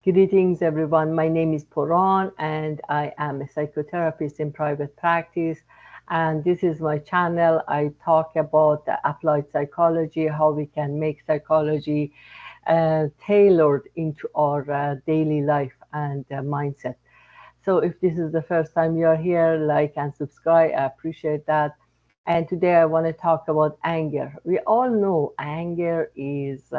Greetings, everyone. My name is Puran, and I am a psychotherapist in private practice. And this is my channel. I talk about the applied psychology, how we can make psychology tailored into our daily life and mindset. So, if this is the first time you are here, like and subscribe. I appreciate that. And today I want to talk about anger. We all know anger is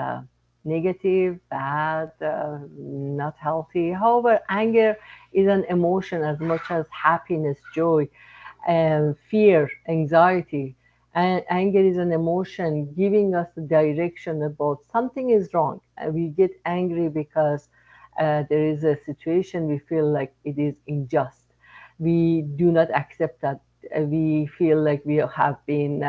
negative, bad, not healthy. However, anger is an emotion as much as happiness, joy, and fear, anxiety. And anger is an emotion giving us the direction about something is wrong. And we get angry because there is a situation we feel like it is unjust. We do not accept that. We feel like we have been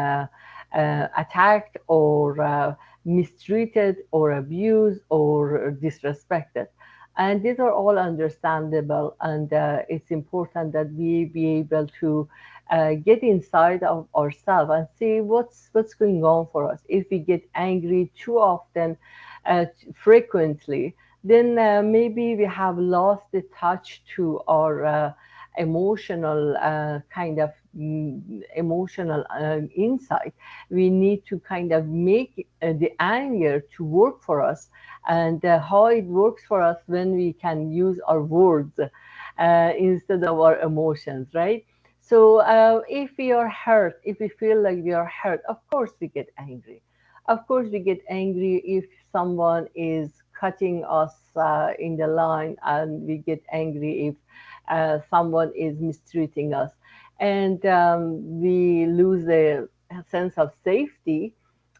attacked or mistreated or abused or disrespected. And these are all understandable, and it's important that we be able to get inside of ourselves and see what's going on for us. If we get angry too often, frequently, then maybe we have lost the touch to our emotional kind of emotional insight. We need to kind of make the anger to work for us, and how it works for us when we can use our words instead of our emotions, right? So if we are hurt, if we feel like we are hurt, of course we get angry. Of course we get angry if someone is cutting us in the line, and we get angry if someone is mistreating us, and we lose the sense of safety,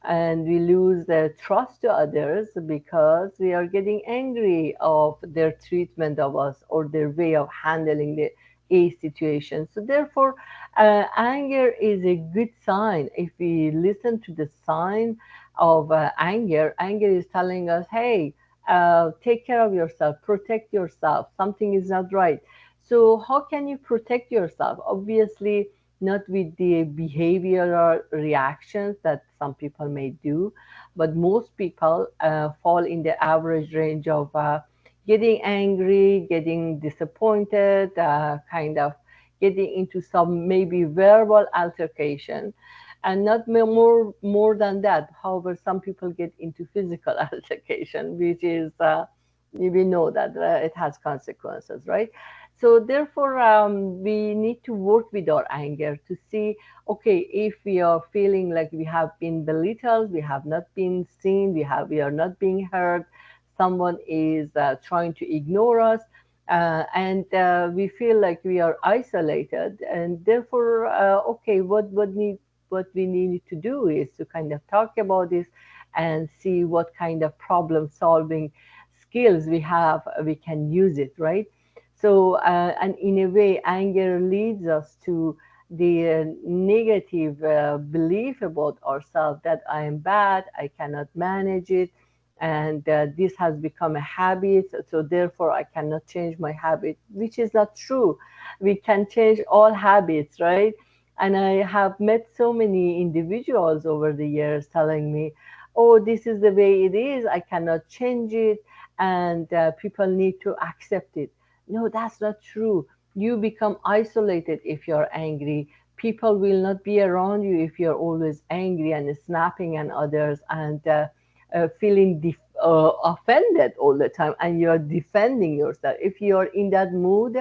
and we lose the trust to others because we are getting angry of their treatment of us or their way of handling the a situation. So therefore, anger is a good sign. If we listen to the sign of anger is telling us, hey, take care of yourself, protect yourself, something is not right. So how can you protect yourself? Obviously, not with the behavioral reactions that some people may do, but most people fall in the average range of getting angry, getting disappointed, kind of getting into some maybe verbal altercation, and not more than that. However, some people get into physical altercation, which is we know that it has consequences, right? So therefore, we need to work with our anger to see, okay, if we are feeling like we have been belittled, we have not been seen, we are not being heard, someone is trying to ignore us, and we feel like we are isolated, and therefore, okay, what we need to do is to kind of talk about this and see what kind of problem solving skills we have. We can use it, right? So, and in a way, anger leads us to the negative belief about ourselves that I am bad, I cannot manage it, and this has become a habit. So, therefore, I cannot change my habit, which is not true. We can change all habits, right? And I have met so many individuals over the years telling me, oh, this is the way it is, I cannot change it, and people need to accept it. No, that's not true. You become isolated if you're angry. People will not be around you if you're always angry and snapping at others, and feeling offended all the time, and you're defending yourself. If you're in that mood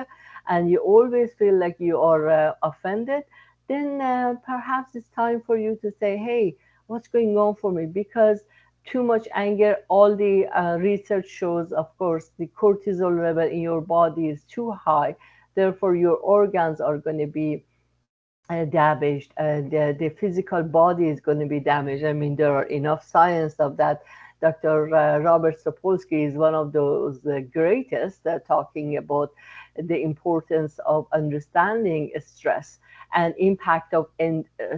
and you always feel like you are offended, then perhaps it's time for you to say, hey, what's going on for me? Because too much anger, all the research shows, of course, the cortisol level in your body is too high. Therefore, your organs are going to be damaged, and the physical body is going to be damaged. I mean, there are enough science of that. Dr. Robert Sapolsky is one of those greatest, talking about the importance of understanding stress and impact of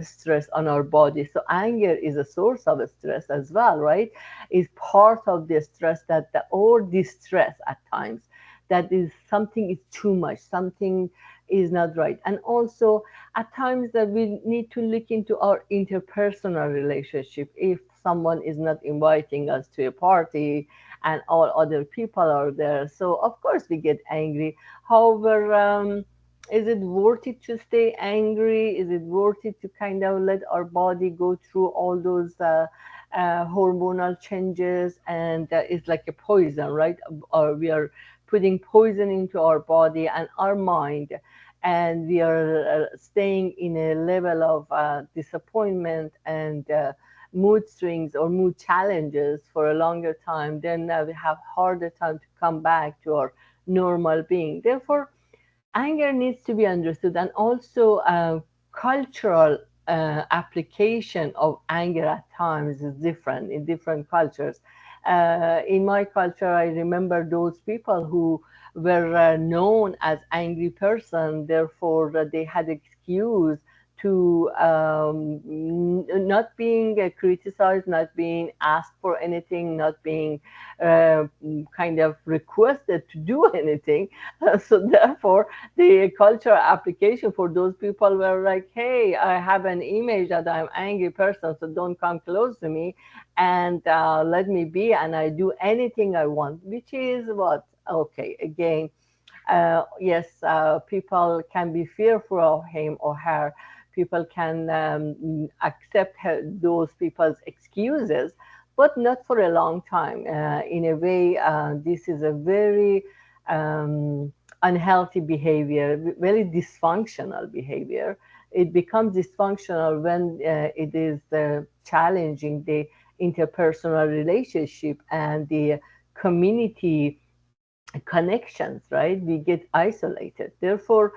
stress on our body. So anger is a source of stress as well, right? Is part of the stress or distress at times. That is something is too much, something is not right. And also, at times that we need to look into our interpersonal relationship. If someone is not inviting us to a party and all other people are there, so of course we get angry. However, is it worth it to stay angry? Is it worth it to kind of let our body go through all those hormonal changes? And it's like a poison, right? Or we are putting poison into our body and our mind, and we are staying in a level of disappointment and mood swings or mood challenges for a longer time. Then we have harder time to come back to our normal being. Therefore, anger needs to be understood, and also cultural application of anger at times is different in different cultures. In my culture, I remember those people who were known as angry person, therefore they had excuse to not being criticized, not being asked for anything, not being uh, kind of requested to do anything. So therefore, the cultural application for those people were like, hey, I have an image that I'm angry person, so don't come close to me, and let me be, and I do anything I want, which is what, okay, again, yes, people can be fearful of him or her. People can accept those people's excuses, but not for a long time. In a way, this is a very unhealthy behavior, very dysfunctional behavior. It becomes dysfunctional when it is challenging the interpersonal relationship and the community connections, right? We get isolated. Therefore,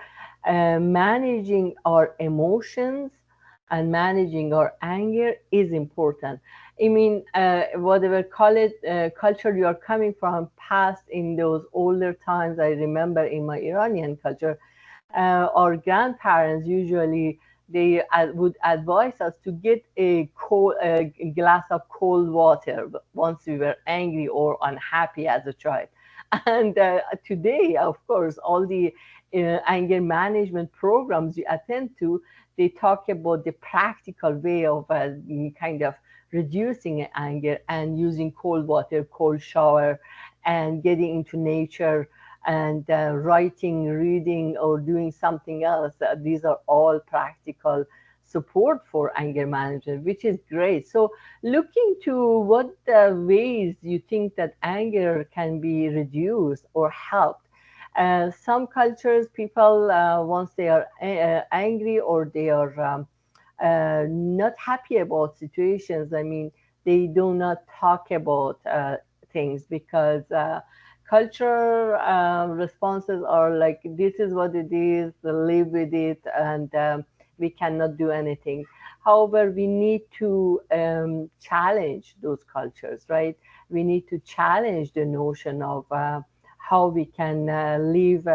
managing our emotions and managing our anger is important. I mean, whatever culture you are coming from, past in those older times, I remember in my Iranian culture, our grandparents usually they would advise us to get a glass of cold water once we were angry or unhappy as a child. And today, of course, all the anger management programs you attend to, they talk about the practical way of kind of reducing anger and using cold water, cold shower, and getting into nature and writing, reading, or doing something else. These are all practical support for anger management, which is great. So, looking to what ways you think that anger can be reduced or helped. Some cultures, people, once they are angry or they are not happy about situations, I mean, they do not talk about things because cultural responses are like, this is what it is, live with it, and we cannot do anything. However, we need to challenge those cultures, right? We need to challenge the notion of how we can live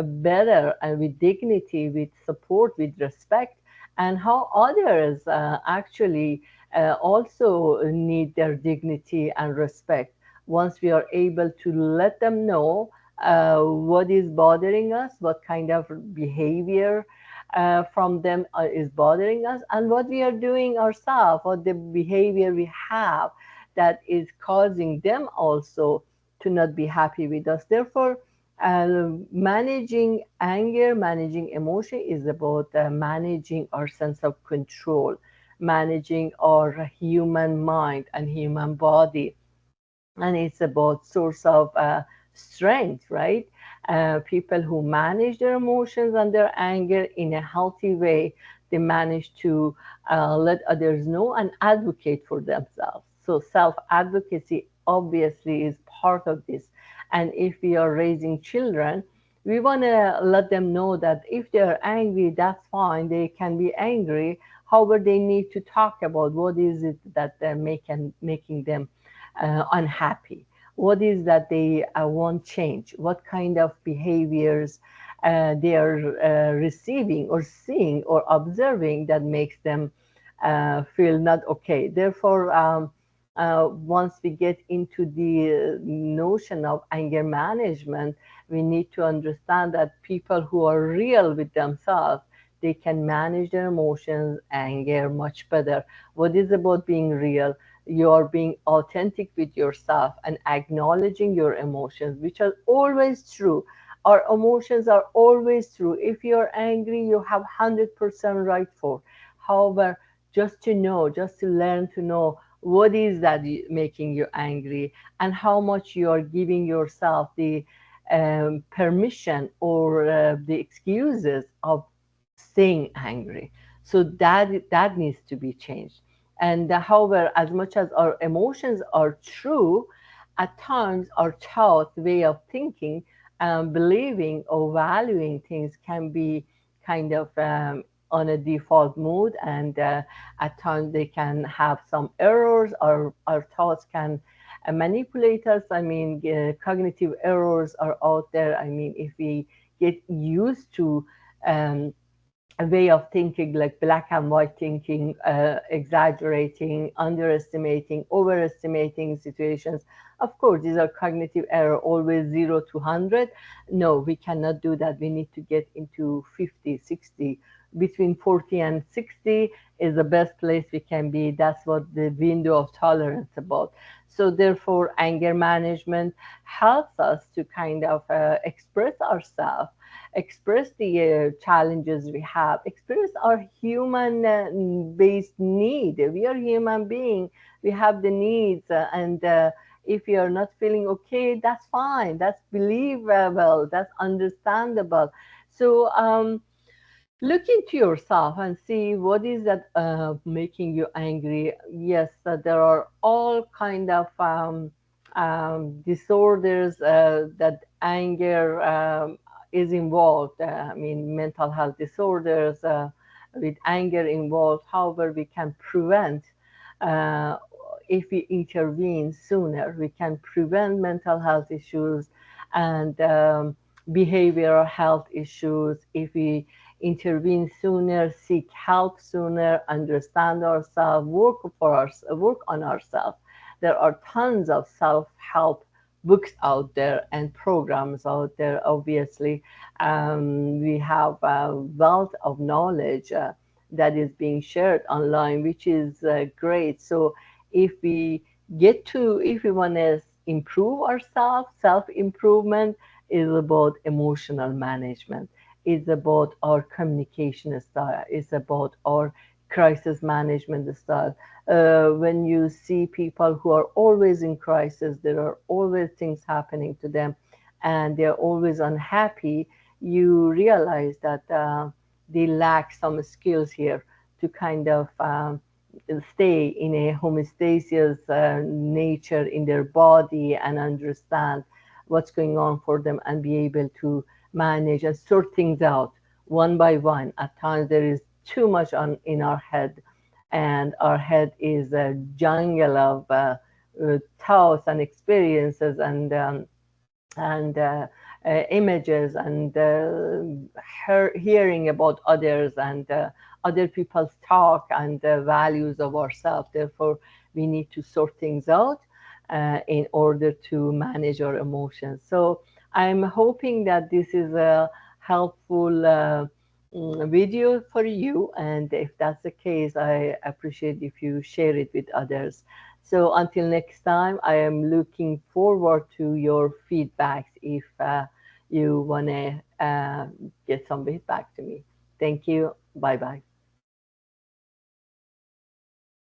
better and with dignity, with support, with respect, and how others actually also need their dignity and respect. Once we are able to let them know what is bothering us, what kind of behavior from them is bothering us, and what we are doing ourselves, what the behavior we have that is causing them also to not be happy with us. Therefore, managing anger, managing emotion is about managing our sense of control, managing our human mind and human body, and it's about source of strength, right? People who manage their emotions and their anger in a healthy way, they manage to let others know and advocate for themselves. So self advocacy obviously is part of this. And if we are raising children, we want to let them know that if they're angry, that's fine, they can be angry. However, they need to talk about what is it that they're making them unhappy. What is that they want change? What kind of behaviors they are receiving or seeing or observing that makes them feel not okay. Therefore, once we get into the notion of anger management, We need to understand that people who are real with themselves, they can manage their emotions, anger much better. What is about being real? You are being authentic with yourself and acknowledging your emotions, which are always true. Our emotions are always true. If you're angry, you have 100% right for. However, just to know, just to learn to know what is that making you angry, and how much you are giving yourself the permission or the excuses of staying angry. So that needs to be changed. And however, as much as our emotions are true, at times our thought, way of thinking, believing or valuing things can be kind of on a default mode, and at times they can have some errors. Our thoughts can manipulate us. I mean, cognitive errors are out there. I mean, if we get used to um, a way of thinking like black and white thinking, exaggerating, underestimating, overestimating situations. Of course, these are cognitive error, always 0 to 100. No, we cannot do that. We need to get into 50, 60. Between 40 and 60 is the best place we can be. That's what the window of tolerance about. So therefore, anger management helps us to kind of express ourselves, express the challenges we have, express our human based need. We are human being. We have the needs, and if you are not feeling okay, that's fine. That's believable. That's understandable. So look into yourself and see what is that making you angry. Yes, there are all kind of disorders that anger is involved. I mean, mental health disorders with anger involved. However, we can prevent uh, if we intervene sooner. We can prevent mental health issues and behavioral health issues if we intervene sooner, seek help sooner, understand ourselves, work on ourselves. There are tons of self-help books out there and programs out there. Obviously, we have a wealth of knowledge that is being shared online, which is great. So, if we want to improve ourselves, self-improvement is about emotional management, is about our communication style, is about our crisis management style. When you see people who are always in crisis, there are always things happening to them, and they're always unhappy, you realize that they lack some skills here to kind of stay in a homeostasis nature in their body and understand what's going on for them and be able to manage and sort things out one by one. At times, there is too much on in our head, and our head is a jungle of thoughts and experiences and images and hearing about others and other people's talk and values of ourselves. Therefore, we need to sort things out in order to manage our emotions. So I'm hoping that this is a helpful video for you. And if that's the case, I appreciate if you share it with others. So until next time, I am looking forward to your feedbacks if you want to get some feedback to me. Thank you. Bye bye.